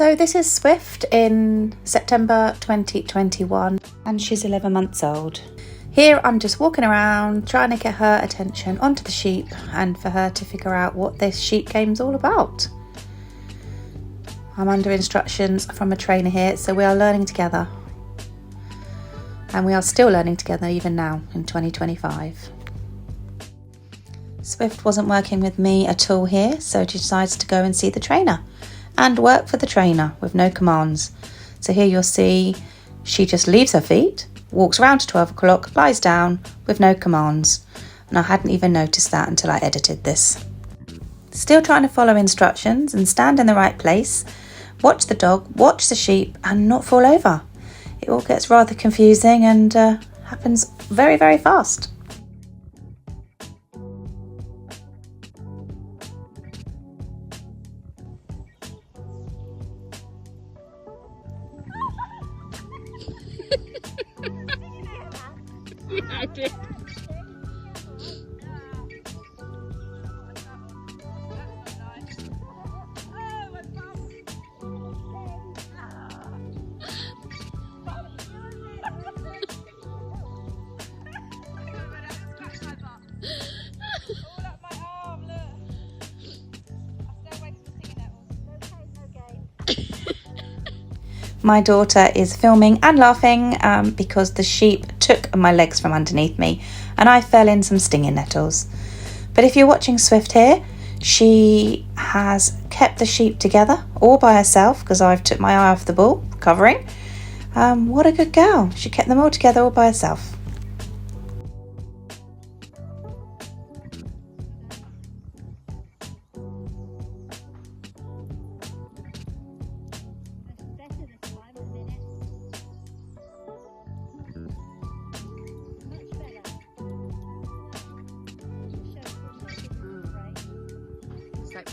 So this is Swift in September 2021 and she's 11 months old. Here I'm just walking around trying to get her attention onto the sheep and for her to figure out what this sheep game's all about. I'm under instructions from a trainer here, so we are learning together. And we are still learning together even now in 2025. Swift wasn't working with me at all here, so she decides to go and see the trainer and work for the trainer with no commands. So here you'll see she just leaves her feet, walks around to 12 o'clock, lies down with no commands. And I hadn't even noticed that until I edited this. Still trying to follow instructions and stand in the right place, watch the dog, watch the sheep and not fall over. It all gets rather confusing and happens very, very fast. Yeah, I did. My daughter is filming and laughing because the sheep took my legs from underneath me and I fell in some stinging nettles. But if you're watching Swift here, she has kept the sheep together all by herself because I've took my eye off the ball, covering. What a good girl. She kept them all together all by herself.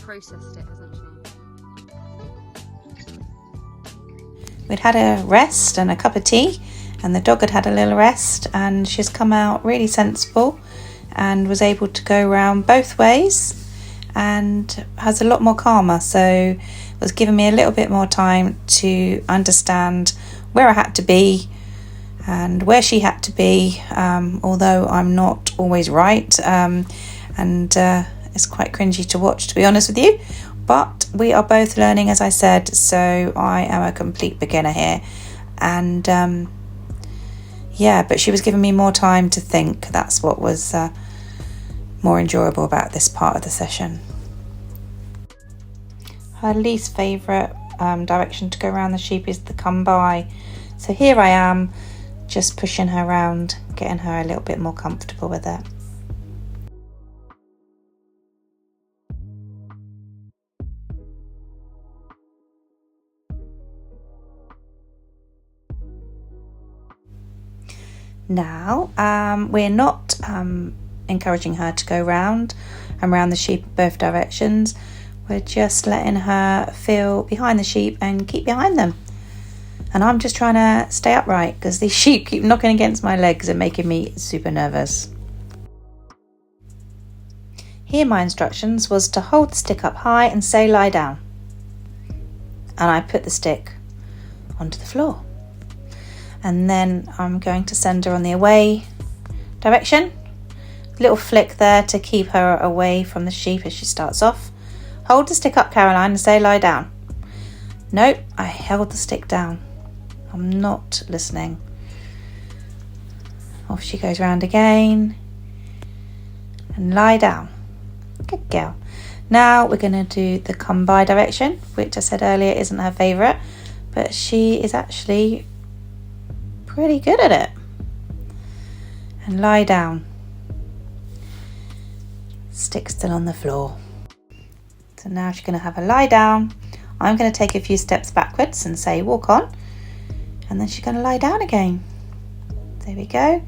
Processed it, hasn't she? We'd had a rest and a cup of tea and the dog had had a little rest and she's come out really sensible and was able to go around both ways and has a lot more calmer, so was giving me a little bit more time to understand where I had to be and where she had to be, although I'm not always right it's quite cringy to watch, to be honest with you, but we are both learning, as I said, so I am a complete beginner here. And but she was giving me more time to think. That's what was more enjoyable about this part of the session. Her least favourite direction to go around the sheep is the come by, so here I am just pushing her around, getting her a little bit more comfortable with it. Now, we're not encouraging her to go round and round the sheep in both directions. We're just letting her feel behind the sheep and keep behind them. And I'm just trying to stay upright because these sheep keep knocking against my legs and making me super nervous. Here my instructions was to hold the stick up high and say lie down. And I put the stick onto the floor. And then I'm going to send her on the away direction. Little flick there to keep her away from the sheep as she starts off. Hold the stick up, Caroline, and say lie down. Nope, I held the stick down. I'm not listening. Off she goes round again. And lie down. Good girl. Now we're going to do the come by direction, which I said earlier isn't her favourite, but she is actually pretty good at it. And lie down. Stick still on the floor. So now she's going to have a lie down. I'm going to take a few steps backwards and say walk on, and then she's going to lie down again. There we go.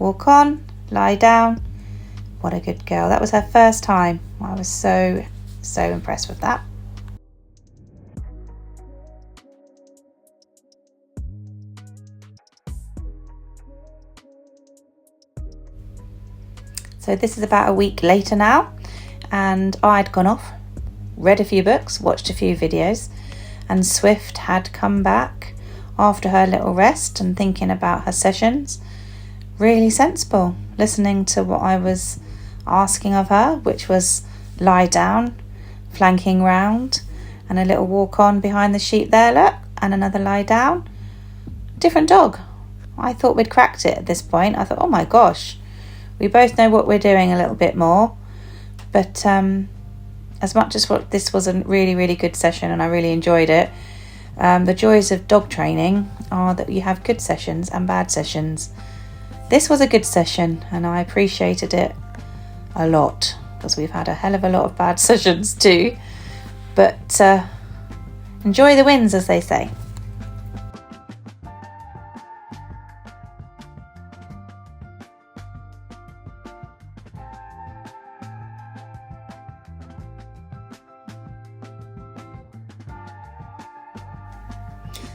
Walk on, lie down. What a good girl. That was her first time. I was so impressed with that. So this is about a week later now, and I'd gone off, read a few books, watched a few videos, and Swift had come back after her little rest and thinking about her sessions. Really sensible, listening to what I was asking of her, which was lie down, flanking round, and a little walk on behind the sheep there, look, and another lie down. Different dog. I thought we'd cracked it at this point. I thought, oh my gosh, we both know what we're doing a little bit more. But as much as what this was a really, really good session and I really enjoyed it, the joys of dog training are that you have good sessions and bad sessions. This was a good session and I appreciated it a lot because we've had a hell of a lot of bad sessions too. But enjoy the wins, as they say.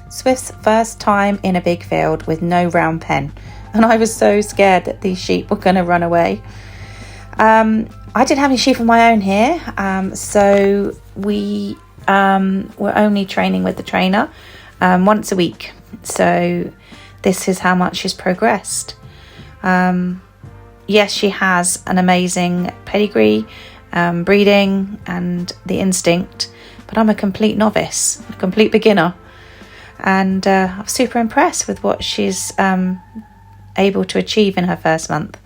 Swift's first time in a big field with no round pen, and I was so scared that these sheep were going to run away. I didn't have any sheep of my own here, so we were only training with the trainer once a week. So this is how much she's progressed. Yes, she has an amazing pedigree, breeding and the instinct, but I'm a complete novice, a complete beginner. And I'm super impressed with what she's able to achieve in her first month.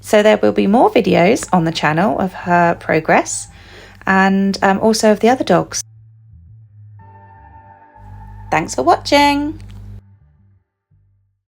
So there will be more videos on the channel of her progress and also of the other dogs. Thanks for watching.